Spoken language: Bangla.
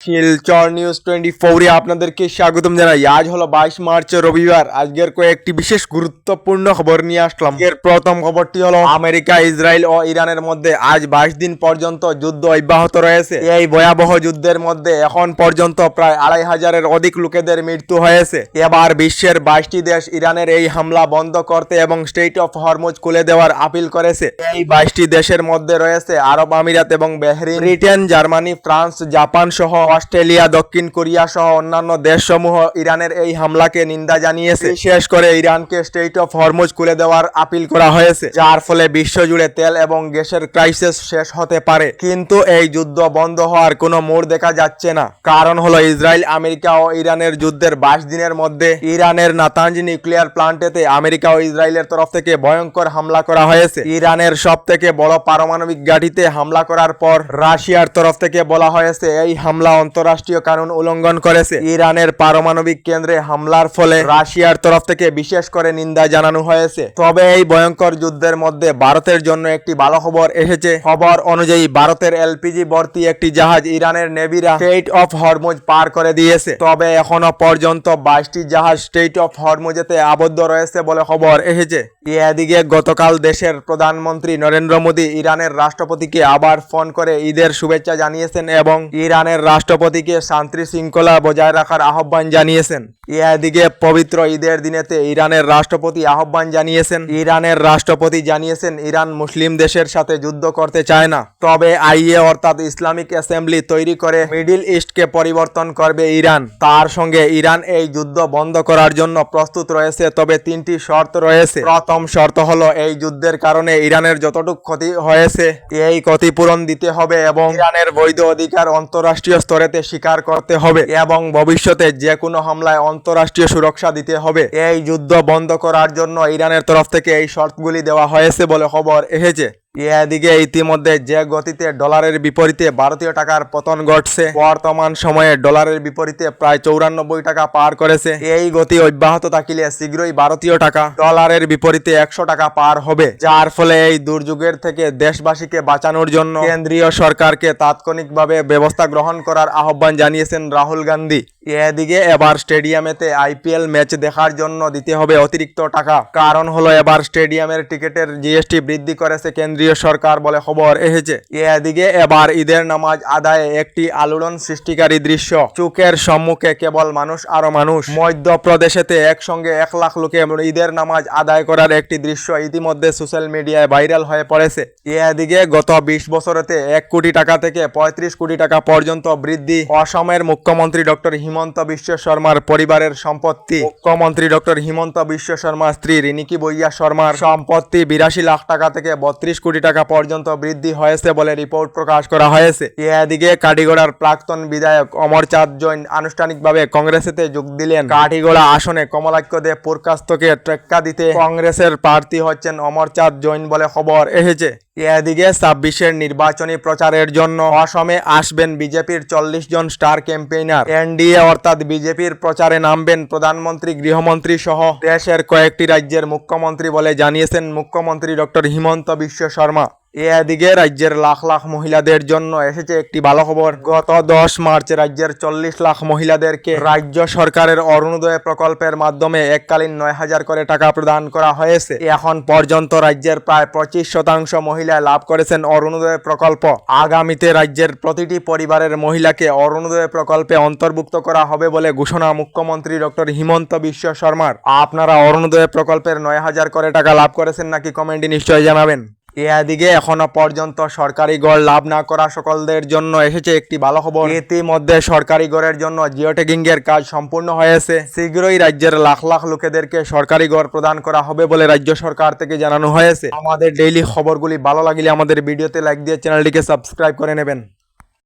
শিলচর নিউজ 24 এ আপনাদেরকে স্বাগতম জানাই। আজ হলো 22 মার্চ রবিবার। আজকের কয়েকটি বিশেষ গুরুত্বপূর্ণ খবর নিয়ে আসলাম। এর প্রথম খবরটি হলো আমেরিকা, ইসরায়েল ও ইরানের মধ্যে আজ 22 দিন পর্যন্ত যুদ্ধ অব্যাহত রয়েছে। এই ভয়াবহ যুদ্ধের মধ্যে এখন পর্যন্ত প্রায় 2500-এর অধিক লোকেদের মৃত্যু হয়েছে। এবার বিশ্বের 22টি দেশ ইরানের এই হামলা বন্ধ করতে এবং স্টেট অফ হরমুজ খুলে দেওয়ার আপিল করেছে। এই 22টি দেশের মধ্যে রয়েছে আরব আমিরাত এবং Bahrain, Britain, Germany, France, Japan সহ অস্ট্রেলিয়া, দক্ষিণ কোরিয়া সহ অন্যান্য দেশসমূহ ইরানের এই হামলাকে নিন্দা জানিয়েছে। বিশেষ করে ইরানকে স্টেট অফ হরমুজ খুলে দেওয়ার আপিল করা হয়েছে, যার ফলে বিশ্বজুড়ে তেল এবং গ্যাসের ক্রাইসিস শেষ হতে পারে। কিন্তু এই যুদ্ধ বন্ধ হওয়ার কোনো মোড় দেখা যাচ্ছে না। কারণ হলো ইসরায়েল, আমেরিকা ও ইরানের যুদ্ধের 22 দিনের মধ্যে ইরানের নাতানজ নিউক্লিয়ার প্লান্টেতে আমেরিকা ও ইসরায়েলের তরফ থেকে ভয়ঙ্কর হামলা করা হয়েছে। ইরানের সব থেকে বড় পারমাণবিক ঘাঁটিতে হামলা করার পর রাশিয়ার তরফ থেকে বলা হয়েছে এই হামলা আন্তরাষ্ট্রীয় কানুন উল্লঙ্ঘন করেছে। ইরানের পারমাণবিক কেন্দ্রে হামলার ফলে রাশিয়ার তরফ থেকে বিশেষ করে নিন্দা জানানো হয়েছে। তবে এই ভয়ঙ্কর যুদ্ধের মধ্যে ভারতের জন্য একটি ভালো খবর এসেছে। খবর অনুযায়ী ভারতের এলপিজি ভর্তি একটি জাহাজ ইরানের নেভিরা স্টেট অফ হরমুজ পার করে দিয়েছে। তবে এখনো পর্যন্ত 22টি জাহাজ স্টেট অফ হরমুজেতে আবদ্ধ রয়েছে বলে খবর এসেছে। এদিকে গতকাল দেশের প্রধানমন্ত্রী নরেন্দ্র মোদী ইরানের রাষ্ট্রপতিকে আবার ফোন করে ঈদের শুভেচ্ছা জানিয়েছেন এবং ইরানের রাষ্ট্রপতিকে শান্তি শৃঙ্খলা বজায় রাখার আহ্বান জানিয়েছেন। এদিকে পবিত্র ঈদের দিনেতে ইরানের রাষ্ট্রপতি আহ্বান জানিয়েছেন। ইরানের রাষ্ট্রপতি জানিয়েছেন ইরান মুসলিম দেশের সাথে যুদ্ধ করতে চায় না, তবে আইএ অর্থাৎ ইসলামিক অ্যাসেম্বলি তৈরি করে মিডিল ইস্টকে পরিবর্তন করবে ইরান। তার সঙ্গে ইরান এই যুদ্ধ বন্ধ করার জন্য প্রস্তুত রয়েছে, তবে 3টি শর্ত রয়েছে। প্রথম শর্ত হলো এই যুদ্ধের কারণে ইরানের যতটুকু ক্ষতি হয়েছে এই ক্ষতিপূরণ দিতে হবে এবং ইরানের বৈধ অধিকার অন্তরাষ্ট্রীয় স্তরেতে স্বীকার করতে হবে এবং ভবিষ্যতে যে কোনো হামলায় অন্তরাষ্ট্রীয় সুরক্ষা দিতে হবে। এই যুদ্ধ বন্ধ করার জন্য ইরানের তরফ থেকে এই শর্তগুলি দেওয়া হয়েছে বলে খবর এসেছে। এদিকে ইতিমধ্যে যে গতিতে ডলারের বিপরীতে ভারতীয় টাকার পতন ঘটছে, বর্তমান সময়ে ডলারের বিপরীতে প্রায় 94 টাকা পার করেছে। এই গতি অব্যাহত থাকলে শীঘ্রই ভারতীয় টাকা ডলারের বিপরীতে 100 টাকা পার হবে, যার ফলে এই দুর্যোগের থেকে দেশবাসীকে বাঁচানোর জন্য কেন্দ্রীয় সরকারকে তাৎক্ষণিকভাবে ব্যবস্থা গ্রহণ করার আহ্বান জানিয়েছেন রাহুল গান্ধী। এদিকে এবার স্টেডিয়ামেতে আইপিএল ম্যাচ দেখার জন্য দিতে হবে অতিরিক্ত টাকা। কারণ হলো এবার স্টেডিয়ামের টিকিটের জিএসটি বৃদ্ধি করেছে কেন্দ্রীয় সরকার বলে খবর এসেছে। এদিকে এবার ঈদের নামাজ আদায়ে একটি আলোড়ন সৃষ্টিকারী দৃশ্য চোখের সম্মুখে। কেবল মানুষ আরো মানুষ। মধ্যপ্রদেশেতে একসঙ্গে 1 লাখ লোকে ঈদের নামাজ আদায় করার একটি দৃশ্য ইতিমধ্যে সোশ্যাল মিডিয়ায় ভাইরাল হয়ে পড়েছে। এদিকে গত 20 বছরেতে 1 কোটি টাকা থেকে 35 কোটি টাকা পর্যন্ত বৃদ্ধি। অসমের মুখ্যমন্ত্রী ডক্টর হিমন্ত বিশ্ব শর্মার পরিবারের সম্পত্তি। মুখ্যমন্ত্রী ডক্টর হিমন্ত বিশ্ব শর্মার স্ত্রী রিনিকি বইয়া শর্মার সম্পত্তি 82 লাখ টাকা থেকে 32 কোটি টাকা পর্যন্ত বৃদ্ধি হয়েছে বলে রিপোর্ট প্রকাশ করা হয়েছে। এদিকে কাটিগড়ার প্রাক্তন বিধায়ক অমরচাঁদ জৈন আনুষ্ঠানিকভাবে কংগ্রেসেতে যোগ দিলেন। কাটিগড়া আসনে কমলাক্ষ দে পুরকাস্তকে টেক্কা দিতে কংগ্রেসের প্রার্থী হচ্ছেন অমরচাঁদ জৈন বলে খবর এসেছে। এদিকে 26-এর নির্বাচনী প্রচারের জন্য অসমে আসবেন বিজেপির 40 জন স্টার ক্যাম্পেইনার। এনডিএ অর্থাৎ বিজেপির প্রচারে নামবেন প্রধানমন্ত্রী, গৃহমন্ত্রী সহ দেশের কয়েকটি রাজ্যের মুখ্যমন্ত্রী বলে জানিয়েছেন মুখ্যমন্ত্রী ডক্টর হিমন্ত বিশ্ব শর্মা। এদিকে রাজ্যের লাখ লাখ মহিলাদের জন্য এসেছে একটি ভালো খবর। গত 10 মার্চ রাজ্যের 40 লাখ মহিলাদেরকে রাজ্য সরকারের অরুণোদয় প্রকল্পের মাধ্যমে এককালীন 9000 করে টাকা প্রদান করা হয়েছে। এখন পর্যন্ত রাজ্যের প্রায় 25% মহিলা লাভ করেছেন অরুণোদয় প্রকল্প। আগামীতে রাজ্যের প্রতিটি পরিবারের মহিলাকে অরুণোদয় প্রকল্পে অন্তর্ভুক্ত করা হবে বলে ঘোষণা মুখ্যমন্ত্রী ডক্টর হিমন্ত বিশ্ব শর্মার। আপনারা অরুণোদয় প্রকল্পের 9000 করে টাকা লাভ করেছেন নাকি কমেন্টে নিশ্চয়ই জানাবেন। এদিকে এখনো পর্যন্ত সরকারি গড় লাভ না করা সকলদের জন্য এসেছে একটি ভালো খবর। ইতিমধ্যে সরকারি গড়ের জন্য জিও ট্যাগিং এর কাজ সম্পূর্ণ হয়েছে। শীঘ্রই রাজ্যের লাখ লাখ লোকেদেরকে সরকারি গড় প্রদান করা হবে বলে রাজ্য সরকার থেকে জানানো হয়েছে। আমাদের ডেইলি খবরগুলি ভালো লাগলে আমাদের ভিডিওতে লাইক দিয়ে চ্যানেলটিকে সাবস্ক্রাইব করে নেবেন।